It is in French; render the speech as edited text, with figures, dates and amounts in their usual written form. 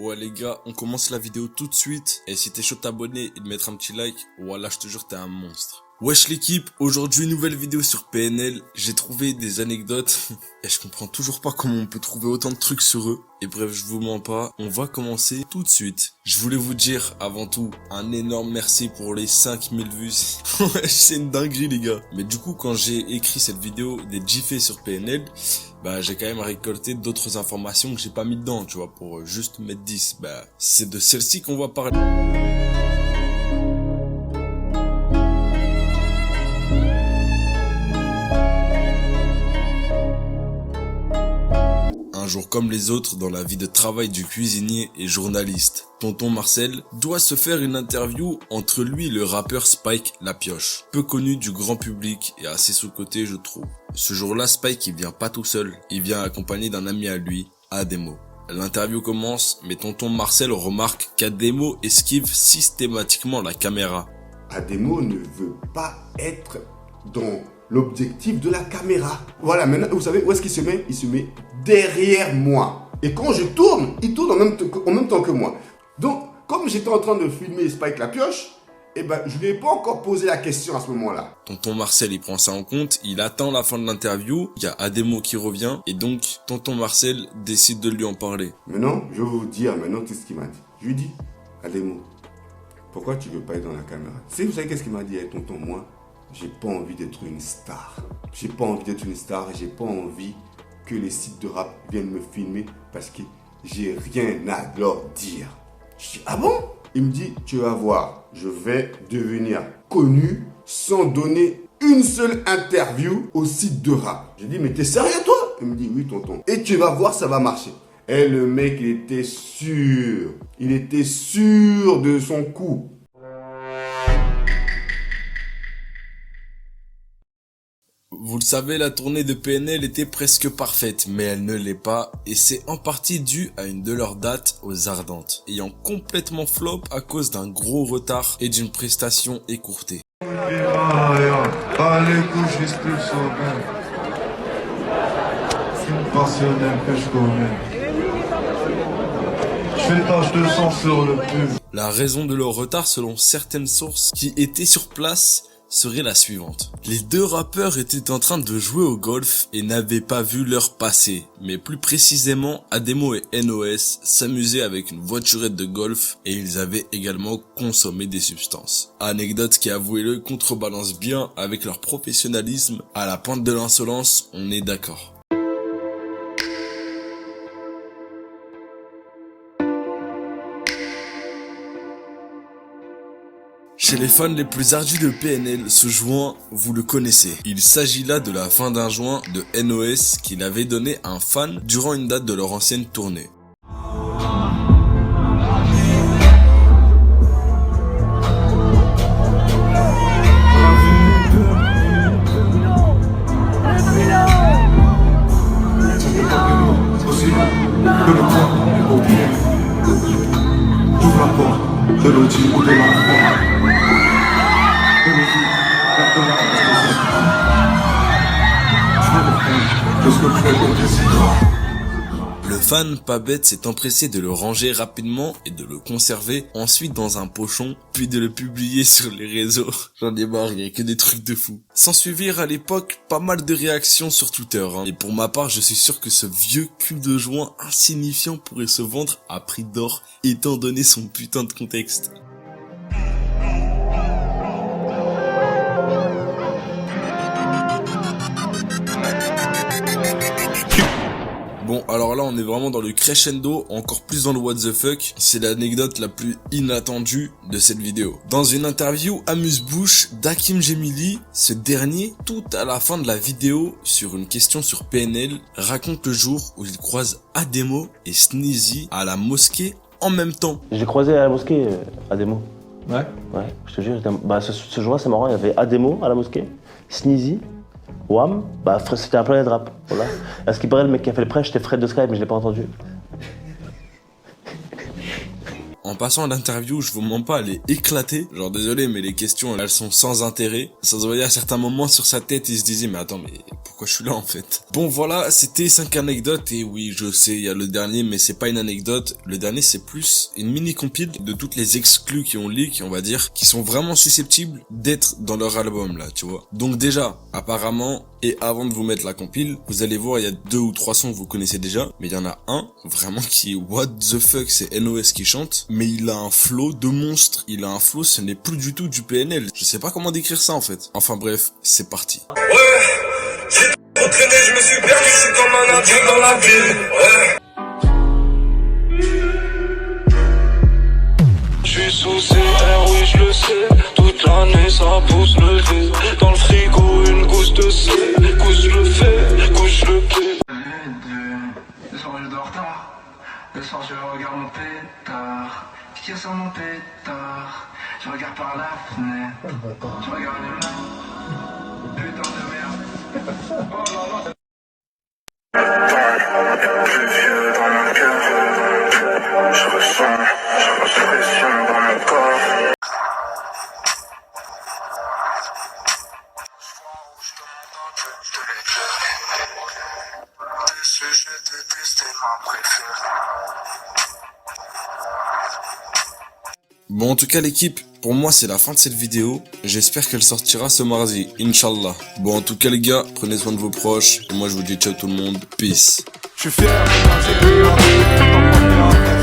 Ouais les gars, on commence la vidéo tout de suite. Et si t'es chaud de t'abonner et de mettre un petit like, voilà je te jure t'es un monstre. Wesh l'équipe, aujourd'hui nouvelle vidéo sur PNL. J'ai trouvé des anecdotes et je comprends toujours pas comment on peut trouver autant de trucs sur eux. Et bref, je vous mens pas, on va commencer tout de suite. Je voulais vous dire avant tout un énorme merci pour les 5000 vues. Wesh, c'est une dinguerie les gars. Mais du coup quand j'ai écrit cette vidéo des GIFs sur PNL, j'ai quand même récolté d'autres informations que j'ai pas mis dedans, tu vois, pour juste mettre 10. C'est de celle-ci qu'on va parler. Un jour comme les autres dans la vie de travail du cuisinier et journaliste, Tonton Marcel doit se faire une interview entre lui et le rappeur Spike La Pioche, peu connu du grand public et assez sous-coté je trouve. Ce jour-là, Spike il vient pas tout seul, il vient accompagné d'un ami à lui, Ademo. L'interview commence, mais Tonton Marcel remarque qu'Ademo esquive systématiquement la caméra. Ademo ne veut pas être dans l'objectif de la caméra. Voilà, maintenant, vous savez où est-ce qu'il se met? Il se met derrière moi. Et quand je tourne, il tourne en même temps que moi. Donc, comme j'étais en train de filmer Spike La Pioche, je ne lui ai pas encore posé la question à ce moment-là. Tonton Marcel, il prend ça en compte, il attend la fin de l'interview, il y a Ademo qui revient, et donc, Tonton Marcel décide de lui en parler. Maintenant, je vais vous dire maintenant tout ce qu'il m'a dit. Je lui dis, Ademo, pourquoi tu veux pas être dans la caméra? Vous savez qu'est-ce qu'il m'a dit, tonton, moi, j'ai pas envie d'être une star. J'ai pas envie d'être une star et j'ai pas envie que les sites de rap viennent me filmer parce que j'ai rien à leur dire. Je dis, ah bon? Il me dit, tu vas voir, je vais devenir connu sans donner une seule interview au site de rap. J'ai dit, mais t'es sérieux toi? Il me dit, oui tonton. Et tu vas voir, ça va marcher. Et le mec, il était sûr. Il était sûr de son coup. Vous le savez, la tournée de PNL était presque parfaite, mais elle ne l'est pas, et c'est en partie dû à une de leurs dates aux Ardentes, ayant complètement flop à cause d'un gros retard et d'une prestation écourtée. Allez, couche, expulsion, passionnel que je connais. Je fais tache de sang sur le pub. La raison de leur retard, selon certaines sources qui étaient sur place, serait la suivante. Les deux rappeurs étaient en train de jouer au golf et n'avaient pas vu l'heure passer. Mais plus précisément, Ademo et NOS s'amusaient avec une voiturette de golf et ils avaient également consommé des substances. Anecdote qui, avouez-le, contrebalance bien avec leur professionnalisme. À la pointe de l'insolence, on est d'accord. Chez les fans les plus ardus de PNL, ce joint, vous le connaissez. Il s'agit là de la fin d'un joint de NOS qu'il avait donné à un fan durant une date de leur ancienne tournée. Le fan pas bête s'est empressé de le ranger rapidement et de le conserver ensuite dans un pochon, puis de le publier sur les réseaux. J'en ai marre, il y a que des trucs de fou. S'ensuivirent à l'époque pas mal de réactions sur Twitter, Et pour ma part, je suis sûr que ce vieux cul de joint insignifiant pourrait se vendre à prix d'or étant donné son putain de contexte. Bon, alors là, on est vraiment dans le crescendo, encore plus dans le what the fuck. C'est l'anecdote la plus inattendue de cette vidéo. Dans une interview amuse-bouche d'Hakim Gemili, ce dernier, tout à la fin de la vidéo, sur une question sur PNL, raconte le jour où il croise Ademo et Sneezy à la mosquée en même temps. J'ai croisé à la mosquée Ademo. Ouais. Ouais, je te jure, ce jour-là, c'est marrant, il y avait Ademo à la mosquée, Sneezy, Wham, c'était un planet rap, voilà. À ce qui paraît, le mec qui a fait le prêche, c'était Fred de Sky, mais je l'ai pas entendu. en passant à l'interview, je vous mens pas, elle est éclatée. Genre désolé, mais les questions, elles sont sans intérêt. Ça se voyait à certains moments sur sa tête, il se disait mais attends, mais pourquoi je suis là en fait? Bon voilà, c'était 5 anecdotes et oui, je sais, il y a le dernier, mais c'est pas une anecdote. Le dernier, c'est plus une mini compile de toutes les exclus qui ont leak, on va dire, qui sont vraiment susceptibles d'être dans leur album là, tu vois. Donc déjà, apparemment, et avant de vous mettre la compile, vous allez voir, il y a 2 ou 3 sons que vous connaissez déjà, mais il y en a un vraiment qui est what the fuck, c'est NOS qui chante, mais il a un flow de monstre, il a un flow, ce n'est plus du tout du PNL. Je sais pas comment décrire ça en fait. Enfin bref, c'est parti. Ouais, j'ai trop traîné, je me suis perdu, je suis comme un indien dans la ville, ouais. Je suis sous CR, oui je le sais, toute l'année ça pousse le V. Dans le frigo une gousse de C, couche le fait, couche le P. Le soir je dors tard, le soir je regarde mon pétard, je tire sur mon pétard, je regarde par la fenêtre, je regarde les mains, putain de merde. Oh là là. Plus vieux dans mon cœur, je ressens pression dans mon corps. J'ai détesté ma préférée. Bon, en tout cas l'équipe, pour moi c'est la fin de cette vidéo. J'espère qu'elle sortira ce mardi, Inch'Allah. Bon, en tout cas les gars, prenez soin de vos proches. Et moi je vous dis ciao tout le monde, peace. Je suis fier, j'ai pris un